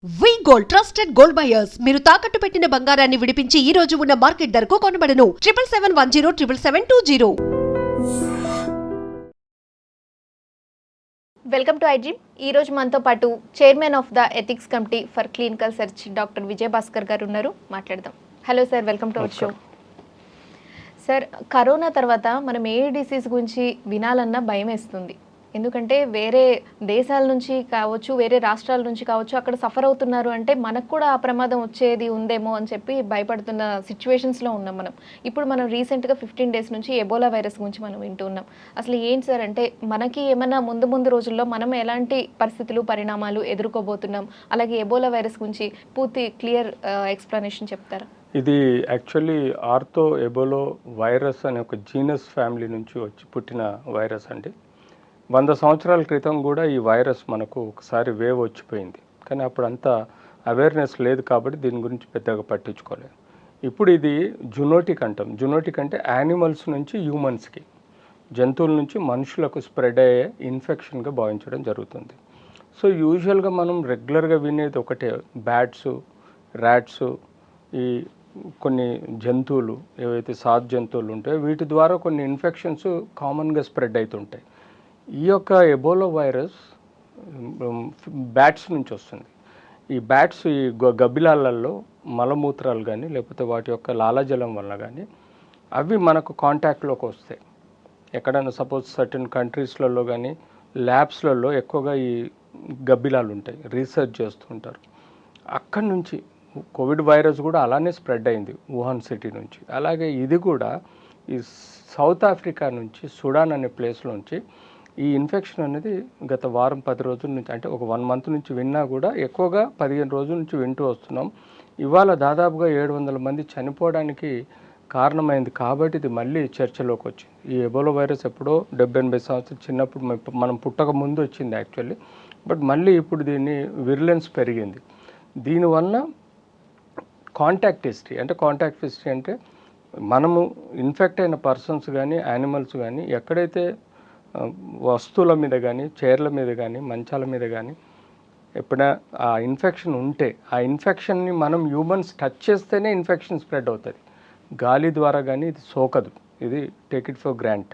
వి gold trusted gold buyers మీరు తాకట్టు పెట్టిన బంగారాన్ని విడిపించి ఈ రోజు ఉన్న మార్కెట్ ధరకు కొనబడను 7771077720. Welcome to iDream. ఈ రోజు మనతో పాటు chairman of the ethics committee for clinical search doctor Vijayabhaskar గారు ఉన్నారు. మాట్లాడదాం. Hello sir, welcome to our show. Sir, corona తర్వాత మనం ఏ డిసీజ్ గురించి వినాలన్నా భయం వేస్తుంది. ఎందుకంటే వేరే దేశాల నుంచి కావచ్చు, వేరే రాష్ట్రాల నుంచి కావచ్చు, అక్కడ సఫర్ అవుతున్నారు అంటే మనకు కూడా ఆ ప్రమాదం వచ్చేది ఉందేమో అని చెప్పి భయపడుతున్న సిచ్యువేషన్స్లో ఉన్నాం మనం. ఇప్పుడు మనం రీసెంట్గా 15 days నుంచి ఎబోలా వైరస్ గురించి మనం వింటూ ఉన్నాం. అసలు ఏంటి సార్, అంటే మనకి ఏమైనా ముందు రోజుల్లో మనం ఎలాంటి పరిస్థితులు, పరిణామాలు ఎదుర్కోబోతున్నాం, అలాగే ఎబోలా వైరస్ గురించి పూర్తి క్లియర్ ఎక్స్ప్లెనేషన్ చెప్తారా? ఇది యాక్చువల్లీ ఆర్థో ఎబోలో వైరస్ అనే ఒక జీనస్ ఫ్యామిలీ నుంచి వచ్చి పుట్టిన వైరస్ అండి. 100 సంవత్సరాల క్రితం కూడా ఈ వైరస్ మనకు ఒకసారి వేవ్ వచ్చిపోయింది, కానీ అప్పుడు అంతా అవేర్నెస్ లేదు కాబట్టి దీని గురించి పెద్దగా పట్టించుకోలేదు. ఇప్పుడు ఇది జునోటిక్ అంటాం. జునోటిక్ అంటే యానిమల్స్ నుంచి హ్యూమన్స్కి, జంతువుల నుంచి మనుషులకు స్ప్రెడ్ అయ్యే ఇన్ఫెక్షన్గా భావించడం జరుగుతుంది. సో యూజువల్గా మనం రెగ్యులర్గా వినేది ఒకటే, బ్యాట్స్, ర్యాట్స్, ఈ కొన్ని జంతువులు ఏవైతే సాధు జంతువులు ఉంటాయో వీటి ద్వారా కొన్ని ఇన్ఫెక్షన్స్ కామన్గా స్ప్రెడ్ అవుతుంటాయి. ఈ యొక్క ఎబోలా వైరస్ బ్యాట్స్ నుంచి వస్తుంది. ఈ బ్యాట్స్ ఈ గబ్బిలాలలో మలమూత్రాలు కానీ లేకపోతే వాటి యొక్క లాలాజలం వల్ల కానీ అవి మనకు కాంటాక్ట్లోకి వస్తాయి. ఎక్కడైనా సపోజ్ సర్టన్ కంట్రీస్లలో కానీ ల్యాబ్స్లలో ఎక్కువగా ఈ గబ్బిలాలు ఉంటాయి, రీసెర్చ్ చేస్తుంటారు. అక్కడి నుంచి కోవిడ్ వైరస్ కూడా అలానే స్ప్రెడ్ అయింది వుహాన్ సిటీ నుంచి. అలాగే ఇది కూడా ఈ సౌత్ ఆఫ్రికా నుంచి, సుడాన్ అనే ప్లేస్ నుంచి ఈ ఇన్ఫెక్షన్ అనేది గత వారం 10 రోజుల నుంచి, అంటే ఒక 1 month నుంచి విన్నా కూడా ఎక్కువగా 15 రోజుల నుంచి వింటూ వస్తున్నాం. ఇవాళ దాదాపుగా 700 మంది చనిపోవడానికి కారణమైంది కాబట్టి ఇది మళ్ళీ చర్చలోకి వచ్చింది. ఈ ఎబోలా వైరస్ ఎప్పుడో 70-80 సంవత్సరాలు చిన్నప్పుడు మనం పుట్టక ముందు వచ్చింది యాక్చువల్లీ, బట్ మళ్ళీ ఇప్పుడు దీన్ని విరులెన్స్ పెరిగింది. దీనివల్ల కాంటాక్ట్ హిస్టరీ అంటే మనము ఇన్ఫెక్ట్ అయిన పర్సన్స్ కానీ యానిమల్స్ కానీ ఎక్కడైతే వస్తువుల మీద కానీ, చైర్ల మీద కానీ, మంచాల మీద కానీ ఎప్పుడైనా ఆ ఇన్ఫెక్షన్ ఉంటే ఆ ఇన్ఫెక్షన్ని మనం హ్యూమన్స్ టచ్ చేస్తేనే ఇన్ఫెక్షన్ స్ప్రెడ్ అవుతుంది. గాలి ద్వారా కానీ ఇది సోకదు. ఇది take it for grant.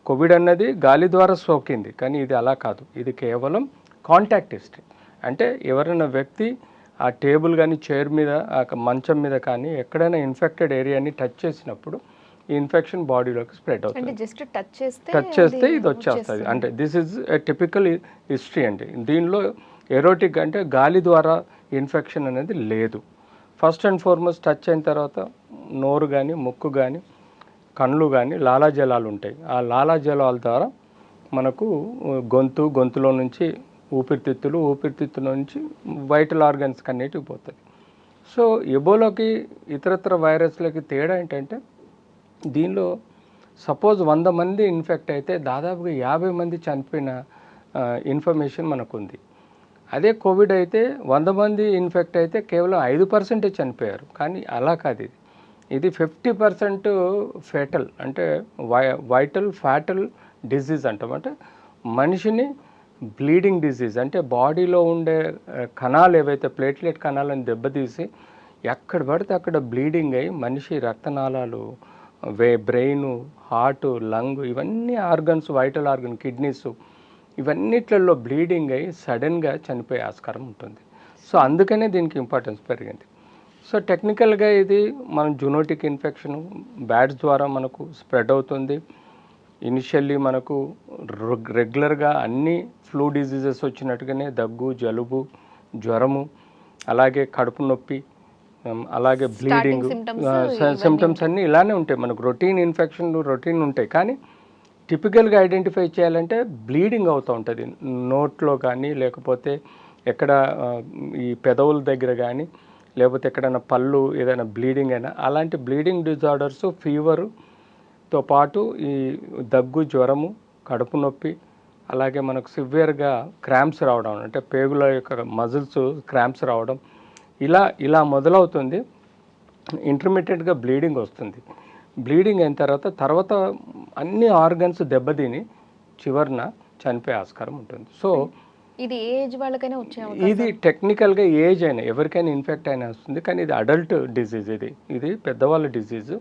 Covid అన్నది గాలి ద్వారా సోకింది, కానీ ఇది అలా కాదు. ఇది కేవలం కాంటాక్ట్ హిస్టరీ. అంటే ఎవరైనా వ్యక్తి ఆ టేబుల్ కానీ, చైర్ మీద, ఆ మంచం మీద కానీ ఎక్కడైనా ఇన్ఫెక్టెడ్ ఏరియాని టచ్ చేసినప్పుడు ఈ ఇన్ఫెక్షన్ బాడీలోకి స్ప్రెడ్ అవుతుంది. జస్ట్ టచ్ చేస్తే ఇది వచ్చేస్తుంది. అంటే this is a typical history అండి. దీనిలో ఎరోటిక్ అంటే గాలి ద్వారా ఇన్ఫెక్షన్ అనేది లేదు. ఫస్ట్ అండ్ ఫార్మోస్ట్ టచ్ అయిన తర్వాత నోరు కానీ, ముక్కు కానీ, కళ్ళు కానీ లాలాజలాలు ఉంటాయి. ఆ లాలాజలాల ద్వారా మనకు గొంతులో నుంచి ఊపిరితిత్తుల నుంచి వైటల్ ఆర్గన్స్కి అన్నిటికి పోతుంది. సో ఎబోలాకి ఇతరత్ర వైరస్లకి తేడా ఏంటంటే దీనిలో సపోజ్ 100 మంది ఇన్ఫెక్ట్ అయితే దాదాపుగా 50 మంది చనిపోయిన ఇన్ఫర్మేషన్ మనకు ఉంది. అదే కోవిడ్ అయితే 100 మంది ఇన్ఫెక్ట్ అయితే కేవలం 5% చనిపోయారు. కానీ అలా కాదు, ఇది 50% ఫేటల్, అంటే వైటల్ ఫ్యాటల్ డిసీజ్ అంటాం. అంటే మనిషిని బ్లీడింగ్ డిసీజ్, అంటే బాడీలో ఉండే కణాలు ఏవైతే ప్లేట్లెట్ కణాలను దెబ్బతీసి ఎక్కడ పడితే అక్కడ బ్లీడింగ్ అయ్యి మనిషి రక్తనాళాలు, బ్రెయిన్, హార్ట్, లంగ్, ఇవన్నీ ఆర్గన్స్, వైటల్ ఆర్గన్, కిడ్నీస్, ఇవన్నిట్లలో బ్లీడింగ్ అయ్యి సడన్గా చనిపోయే ఆస్కారం ఉంటుంది. సో అందుకనే దీనికి ఇంపార్టెన్స్ పెరిగింది. సో టెక్నికల్గా ఇది మన జునోటిక్ ఇన్ఫెక్షన్ బ్యాట్స్ ద్వారా మనకు స్ప్రెడ్ అవుతుంది. ఇనిషియల్లీ మనకు రెగ్యులర్గా అన్ని ఫ్లూ డిజీజెస్ వచ్చినట్టుగానే దగ్గు, జలుబు, జ్వరము, అలాగే కడుపు నొప్పి, అలాగే బ్లీడింగ్ సిమ్టమ్స్ అన్నీ ఇలానే ఉంటాయి. మనకు రొటీన్ ఇన్ఫెక్షన్లు ఉంటాయి. కానీ టిపికల్గా ఐడెంటిఫై చేయాలంటే బ్లీడింగ్ అవుతూ ఉంటుంది నోట్లో కానీ, లేకపోతే ఎక్కడ ఈ పెదవుల దగ్గర కానీ, లేకపోతే ఎక్కడైనా పళ్ళు ఏదైనా బ్లీడింగ్ అయినా, అలాంటి బ్లీడింగ్ డిజార్డర్స్, ఫీవర్తో పాటు ఈ దగ్గు, జ్వరము, కడుపు నొప్పి, అలాగే మనకు సివియర్గా క్రాంప్స్ రావడం, అంటే పేగుల యొక్క మజిల్స్ క్రాంప్స్ రావడం, ఇలా మొదలవుతుంది. ఇంటర్మీడియట్గా బ్లీడింగ్ వస్తుంది. బ్లీడింగ్ అయిన తర్వాత అన్ని ఆర్గన్స్ దెబ్బతిని చివరిన చనిపోయే ఆస్కారం ఉంటుంది. సో ఇది ఏ ఏజ్ వాళ్ళకైనా వచ్చే అవకాశం? ఇది టెక్నికల్గా ఏజ్ అయినా ఎవరికైనా ఇన్ఫెక్ట్ అయినా వస్తుంది, కానీ ఇది అడల్ట్ డిసీజ్. ఇది పెద్దవాళ్ళ డిసీజు.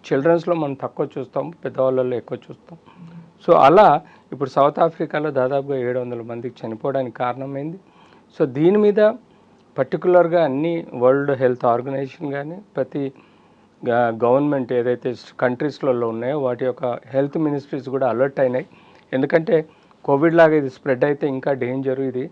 చిల్డ్రన్స్లో మనం తక్కువ చూస్తాం, పెద్దవాళ్ళలో ఎక్కువ చూస్తాం. సో అలా ఇప్పుడు సౌత్ ఆఫ్రికాలో దాదాపుగా 700 మందికి చనిపోవడానికి కారణమైంది. సో దీని మీద పర్టికులర్గా అన్ని వరల్డ్ హెల్త్ ఆర్గనైజేషన్ కానీ ప్రతి గవర్నమెంట్ ఏదైతే కంట్రీస్లలో ఉన్నాయో వాటి యొక్క హెల్త్ మినిస్ట్రీస్ కూడా అలర్ట్ అయినాయి. ఎందుకంటే కోవిడ్ లాగా ఇది స్ప్రెడ్ అయితే ఇంకా డేంజరు, ఇది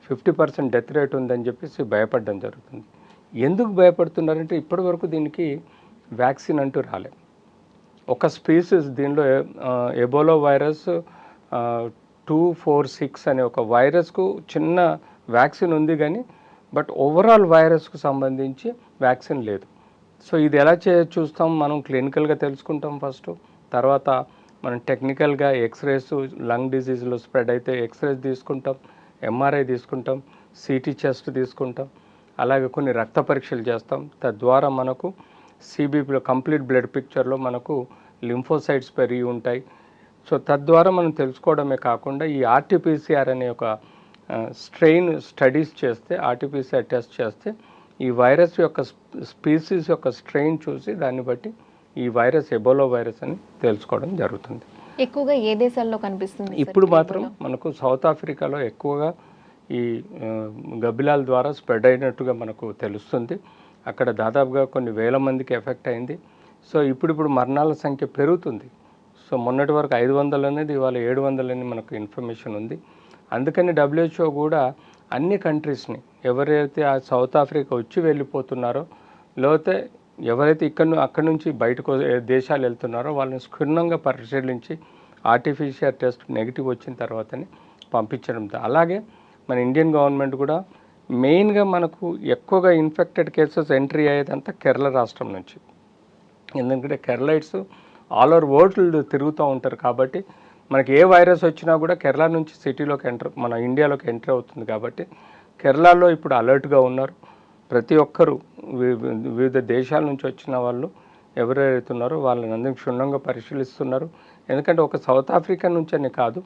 50% డెత్ రేట్ ఉందని చెప్పేసి భయపడడం జరుగుతుంది. ఎందుకు భయపడుతున్నారంటే ఇప్పటివరకు దీనికి వ్యాక్సిన్ అంటూ రాలేదు. ఒక స్పీసీస్ దీనిలో ఎబోలా వైరస్ 246 అనే ఒక వైరస్కు చిన్న వ్యాక్సిన్ ఉంది, కానీ బట్ ఓవరాల్ వైరస్కు సంబంధించి వ్యాక్సిన్ లేదు. సో ఇది ఎలా చూస్తాం మనం, క్లినికల్గా తెలుసుకుంటాం ఫస్ట్, తర్వాత మనం టెక్నికల్గా ఎక్స్రేస్, లంగ్ డిజీజ్లో స్ప్రెడ్ అయితే ఎక్స్రేస్ తీసుకుంటాం, ఎంఆర్ఐ తీసుకుంటాం, సిటీ చెస్ట్ తీసుకుంటాం, అలాగే కొన్ని రక్త పరీక్షలు చేస్తాం. తద్వారా మనకు సిబిపిలో కంప్లీట్ బ్లడ్ పిక్చర్లో మనకు లింఫోసైట్స్ పెరిగి ఉంటాయి. సో తద్వారా మనం తెలుసుకోవడమే కాకుండా ఈ ఆర్టీపీసీఆర్ అనే ఒక స్ట్రెయిన్ స్టడీస్ చేస్తే, ఆర్టీపీసీఆర్ టెస్ట్ చేస్తే ఈ వైరస్ యొక్క స్పీసీస్ యొక్క స్ట్రెయిన్ చూసి దాన్ని బట్టి ఈ వైరస్ ఎబోలా వైరస్ అని తెలుసుకోవడం జరుగుతుంది. ఎక్కువగా ఏ దేశాల్లో కనిపిస్తుంది? ఇప్పుడు మాత్రం మనకు సౌత్ ఆఫ్రికాలో ఎక్కువగా ఈ గబ్బిలాల ద్వారా స్ప్రెడ్ అయినట్టుగా మనకు తెలుస్తుంది. అక్కడ దాదాపుగా కొన్ని వేల మందికి ఎఫెక్ట్ అయింది. సో ఇప్పుడు మరణాల సంఖ్య పెరుగుతుంది. సో మొన్నటి వరకు 500 అనేది ఇవాళ 700 అని మనకు ఇన్ఫర్మేషన్ ఉంది. అందుకని WHO కూడా అన్ని కంట్రీస్ని ఎవరైతే ఆ సౌత్ ఆఫ్రికా వచ్చి వెళ్ళిపోతున్నారో, లేకపోతే ఎవరైతే అక్కడి నుంచి బయటకు దేశాలు వెళ్తున్నారో వాళ్ళని క్షుణ్ణంగా పరిశీలించి ఆర్టిఫిషియల్ టెస్ట్ నెగిటివ్ వచ్చిన తర్వాతనే పంపించడం. అలాగే మన ఇండియన్ గవర్నమెంట్ కూడా మెయిన్గా మనకు ఎక్కువగా ఇన్ఫెక్టెడ్ కేసెస్ ఎంట్రీ అయ్యేదంతా కేరళ రాష్ట్రం నుంచి. ఎందుకంటే కేరళైట్స్ ఆల్ ఓవర్ వరల్డ్ తిరుగుతూ ఉంటారు కాబట్టి మనకి ఏ వైరస్ వచ్చినా కూడా కేరళ నుంచి సిటీలోకి మన ఇండియాలోకి ఎంటర్ అవుతుంది. కాబట్టి కేరళలో ఇప్పుడు అలర్ట్గా ఉన్నారు. ప్రతి ఒక్కరూ వివిధ దేశాల నుంచి వచ్చిన వాళ్ళు ఎవరైతే ఉన్నారో వాళ్ళని అందరికీ క్షుణ్ణంగా పరిశీలిస్తున్నారు. ఎందుకంటే ఒక సౌత్ ఆఫ్రికా నుంచి అని కాదు,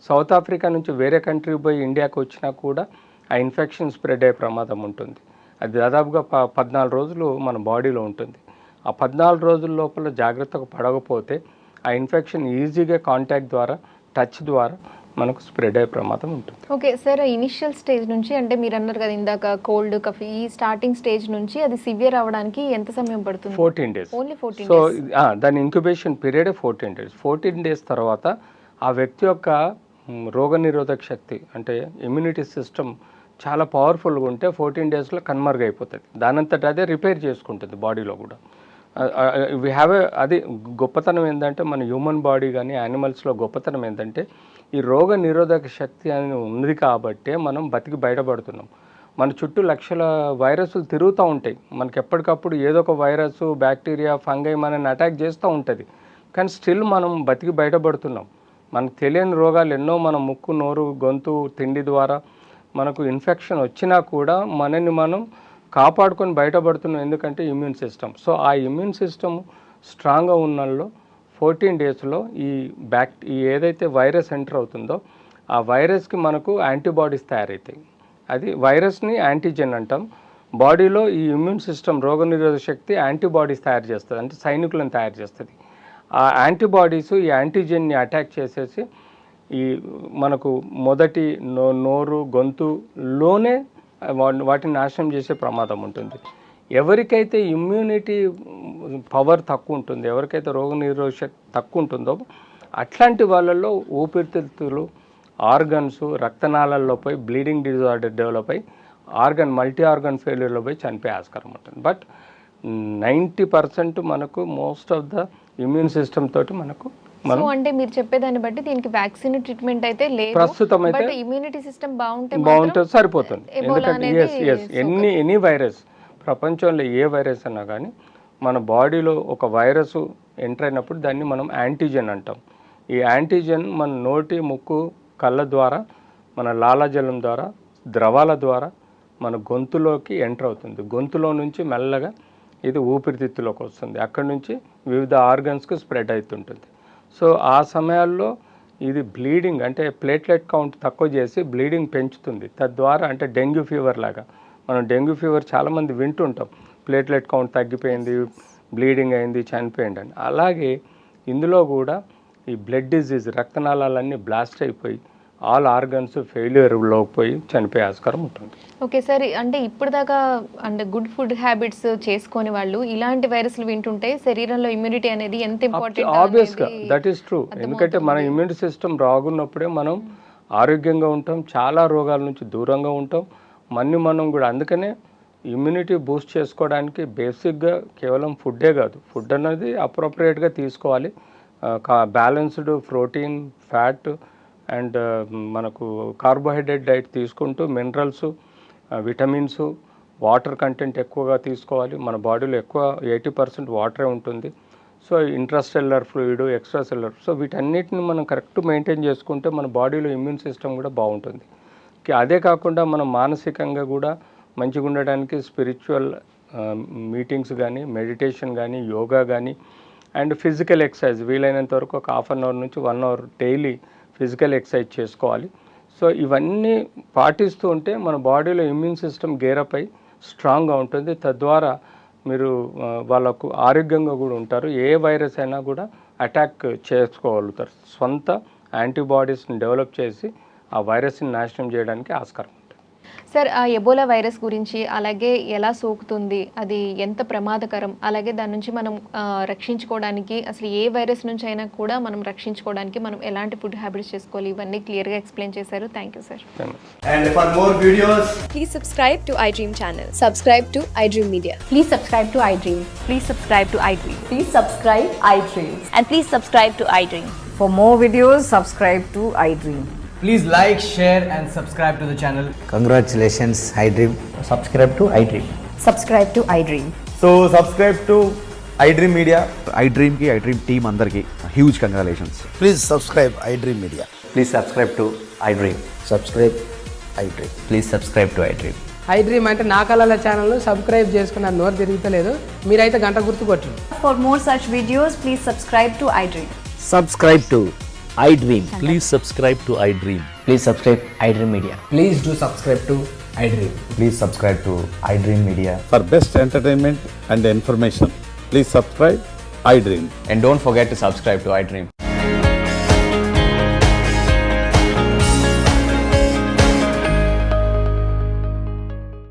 సౌత్ ఆఫ్రికా నుంచి వేరే కంట్రీ పోయి ఇండియాకి వచ్చినా కూడా ఆ ఇన్ఫెక్షన్ స్ప్రెడ్ అయ్యే ప్రమాదం ఉంటుంది. అది దాదాపుగా 14 రోజులు మన బాడీలో ఉంటుంది. ఆ 14 రోజుల లోపల జాగ్రత్తగా పడకపోతే ఆ ఇన్ఫెక్షన్ ఈజీగా కాంటాక్ట్ ద్వారా, టచ్ ద్వారా మనకు స్ప్రెడ్ అయ్యే ప్రమాదం ఉంటుంది. ఓకే సార్, ఇనిషియల్ స్టేజ్ నుంచి అంటే మీరు అన్నారు కదా ఇందాక కోల్డ్ కఫ్, ఈ స్టార్టింగ్ స్టేజ్ నుంచి అది సివియర్ అవ్వడానికి ఎంత సమయం పడుతుంది? 14 days. Only 14 so days. దాని ఇంక్యుబేషన్ పీరియడ్ 14 days. 14 days తర్వాత ఆ వ్యక్తి యొక్క రోగనిరోధక శక్తి అంటే ఇమ్యూనిటీ సిస్టమ్ చాలా పవర్ఫుల్గా ఉంటే 14 daysలో కన్మరుగైపోతుంది. దానంతట అదే రిపేర్ చేసుకుంటుంది బాడీలో కూడా. వీ హ్యావ్ అది గొప్పతనం ఏంటంటే మన హ్యూమన్ బాడీ కానీ యానిమల్స్లో గొప్పతనం ఏంటంటే ఈ రోగ నిరోధక శక్తి అని ఉంది కాబట్టే మనం బతికి బయటపడుతున్నాం. మన చుట్టూ లక్షల వైరస్లు తిరుగుతూ ఉంటాయి. మనకి ఎప్పటికప్పుడు ఏదో ఒక వైరస్, బ్యాక్టీరియా, ఫంగై మనల్ని అటాక్ చేస్తూ ఉంటుంది. కానీ స్టిల్ మనం బతికి బయటపడుతున్నాం. మనకు తెలియని రోగాలు ఎన్నో మన ముక్కు, నోరు, గొంతు, తిండి ద్వారా మనకు ఇన్ఫెక్షన్ వచ్చినా కూడా మనని మనం కాపాడుకొని బయటపడుతున్నాం. ఎందుకంటే ఇమ్యూన్ సిస్టమ్. సో ఆ ఇమ్యూన్ సిస్టమ్ స్ట్రాంగ్గా ఉన్నల్లో 14 daysలో ఈ ఏదైతే వైరస్ ఎంటర్ అవుతుందో ఆ వైరస్కి మనకు యాంటీబాడీస్ తయారవుతాయి. అది వైరస్ని యాంటీజెన్ అంటాం. బాడీలో ఈ ఇమ్యూన్ సిస్టమ్ రోగనిరోధక శక్తి యాంటీబాడీస్ తయారు చేస్తుంది, అంటే సైనికులను తయారు చేస్తుంది. ఆ యాంటీబాడీస్ ఈ యాంటీజెన్ని అటాక్ చేసేసి ఈ మనకు మొదటి నోరు, గొంతులోనే వాటిని నాశనం చేసే ప్రమాదం ఉంటుంది. ఎవరికైతే ఇమ్యూనిటీ పవర్ తక్కువ ఉంటుందో, ఎవరికైతే రోగనిరోధక శక్తి తక్కువ ఉంటుందో అట్లాంటి వాళ్ళల్లో ఊపిరితిత్తులు, ఆర్గన్స్, రక్తనాళాల్లో పోయి బ్లీడింగ్ డిజార్డర్ డెవలప్ అయ్యి మల్టీ ఆర్గన్ ఫెయిల్యూర్లో పోయి చనిపోయే ఆస్కారం ఉంటుంది. బట్ 90% మనకు most of the immune system తోటి మనకు సో అంటే మీరు చెప్పేదాన్ని బట్టి దీనికి వ్యాక్సిన్ ట్రీట్మెంట్ అయితే లేదు ప్రస్తుతం అయితే. బట్ ఇమ్యూనిటీ సిస్టమ్ బాగుంటే సరిపోతుంది. ఎందుకంటే ఎనీ వైరస్, ప్రపంచంలో ఏ వైరస్ అన్నా కానీ మన బాడీలో ఒక వైరస్ ఎంటర్ అయినప్పుడు దాన్ని మనం యాంటీజెన్ అంటాం. ఈ యాంటీజెన్ మన నోటి, ముక్కు, కళ్ళ ద్వారా, మన లాలాజలం ద్వారా, ద్రవాల ద్వారా మన గొంతులోకి ఎంటర్ అవుతుంది. గొంతులో నుంచి మెల్లగా ఇది ఊపిరితిత్తులోకి వస్తుంది. అక్కడి నుంచి వివిధ ఆర్గన్స్కి స్ప్రెడ్ అవుతుంటుంది. సో ఆ సమయాల్లో ఇది బ్లీడింగ్ అంటే ప్లేట్లెట్ కౌంట్ తక్కువ చేసి బ్లీడింగ్ పెంచుతుంది. తద్వారా అంటే డెంగ్యూ ఫీవర్ లాగా, మనం డెంగ్యూ ఫీవర్ చాలామంది వింటుంటాం, ప్లేట్లెట్ కౌంట్ తగ్గిపోయింది, బ్లీడింగ్ అయింది, చనిపోయింది అని. అలాగే ఇందులో కూడా ఈ బ్లడ్ డిజీజ్, రక్తనాళాలన్నీ బ్లాస్ట్ అయిపోయి ఆల్ ఆర్గన్స్ ఫెయిల్యూర్లో పోయి చనిపోయే ఆస్కారం ఉంటుంది. ఓకే సార్, అంటే ఇప్పుడు దాకా అంటే గుడ్ ఫుడ్ హ్యాబిట్స్ చేసుకొని వాళ్ళు ఇలాంటి వైరస్లు వింటుంటే శరీరంలో ఇమ్యూనిటీ అనేది ఎంత ఇంపార్టెంట్ ఆబ్వియస్గా దట్ ఈస్ ట్రూ. ఎందుకంటే మన ఇమ్యూన్ సిస్టమ్ రాగున్నప్పుడే మనం ఆరోగ్యంగా ఉంటాం, చాలా రోగాల నుంచి దూరంగా ఉంటాం. మనం కూడా అందుకనే ఇమ్యూనిటీ బూస్ట్ చేసుకోవడానికి బేసిక్గా కేవలం ఫుడ్డే కాదు, ఫుడ్ అనేది అప్రోప్రియేట్గా తీసుకోవాలి. బ్యాలెన్స్డ్ ప్రోటీన్, ఫ్యాట్ అండ్ మనకు కార్బోహైడ్రేట్ డైట్ తీసుకుంటూ మినరల్స్, విటమిన్స్, వాటర్ కంటెంట్ ఎక్కువగా తీసుకోవాలి. మన బాడీలో ఎక్కువ 80% వాటరే ఉంటుంది. So intracellular fluid, extra cellular, so వీటన్నిటిని మనం కరెక్ట్ మెయింటైన్ చేసుకుంటే మన బాడీలో ఇమ్యూన్ సిస్టమ్ కూడా బాగుంటుంది. అదే కాకుండా మనం మానసికంగా కూడా మంచిగా ఉండడానికి స్పిరిచువల్ మీటింగ్స్ కానీ, మెడిటేషన్ కానీ, యోగా కానీ అండ్ ఫిజికల్ ఎక్సర్సైజ్ వీలైనంత వరకు ఒక హాఫ్ అన్ అవర్ నుంచి 1 అవర్ డైలీ ఫిజికల్ ఎక్సర్సైజ్ చేసుకోవాలి. సో ఇవన్నీ పాటిస్తూ ఉంటే మన బాడీలో ఇమ్యూన్ సిస్టమ్ గేరప్ అయి స్ట్రాంగ్గా ఉంటుంది. తద్వారా మీరు వాళ్ళకు ఆరోగ్యంగా కూడా ఉంటారు. ఏ వైరస్ అయినా కూడా అటాక్ చేసుకోగలుగుతారు. సొంత యాంటీబాడీస్ని డెవలప్ చేసి ఆ వైరస్ని నాశనం చేయడానికి ఆస్కారం. సార్, ఆ ఎబోలా వైరస్ గురించి, అలాగే ఎలా సోకుతుంది, అది ఎంత ప్రమాదకరం, అలాగే దాని నుంచి మనం రక్షించుకోవడానికి, అసలు ఏ వైరస్ నుంచి అయినా కూడా మనం రక్షించుకోవడానికి మనం ఎలాంటి ఫుడ్ హ్యాబిట్స్ చేసుకోవాలి, ఇవన్నీ క్లియర్గా ఎక్స్ప్లెయిన్ చేశారు. Thank you sir. And for more videos, Please subscribe to iDream channel. Subscribe to iDream Media. Please subscribe to iDream. Please subscribe to iDream. Please subscribe iDream. And please subscribe to iDream. For more videos, subscribe to iDream. please like, share and subscribe to the channel. Congratulations, iDream. Subscribe to iDream. Subscribe to iDream. So subscribe to iDream Media. iDream ki iDream team andarki huge congratulations. Please subscribe iDream Media. Please subscribe to iDream. Subscribe iDream. Please subscribe to iDream. iDream అంటే నా కళల channel subscribe చేసుకున్న నోరు తిరుగుతలేదు, మీరైతే గంట గుర్తు కొట్టండి. For more such videos, please subscribe to iDream. Subscribe to iDream. Please subscribe to iDream. Please subscribe iDream Media. Please do subscribe to iDream. Please subscribe to iDream Media. For best entertainment and information, please subscribe iDream. And don't forget to subscribe to iDream.